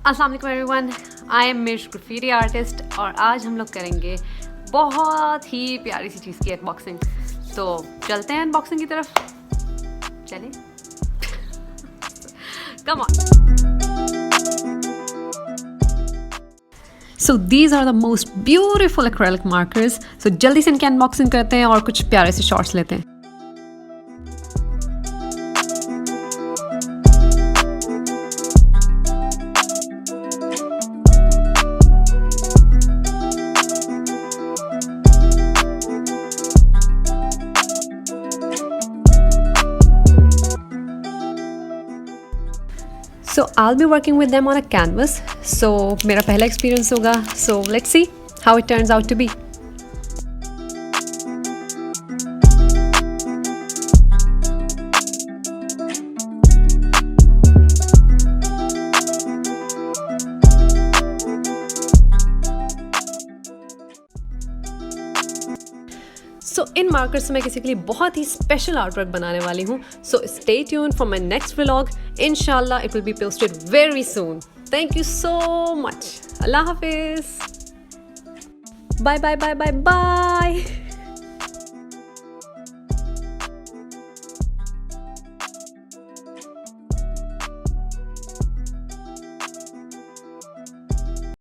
अस्सलाम वालेकुम everyone, I am Mish graffiti artist और आज हम लोग करेंगे बहुत ही प्यारी सी चीज़ की अनबॉक्सिंग। तो चलते हैं अनबॉक्सिंग की तरफ, चलें। Come on. So these are the most beautiful acrylic markers. So जल्दी से इनकी अनबॉक्सिंग करते हैं और कुछ प्यारे से शॉट्स लेते हैं। So I'll be working with them on a canvas. So मेरा पहला experience होगा. So let's see how it turns out to be. So in marker से मैं किसी के लिए बहुत ही स्पेशल आर्टवर्क बनाने वाली हूँ. So stay tuned for my next vlog. Inshallah it will be posted very soon. Thank you so much. Allah Hafiz. Bye bye bye bye bye.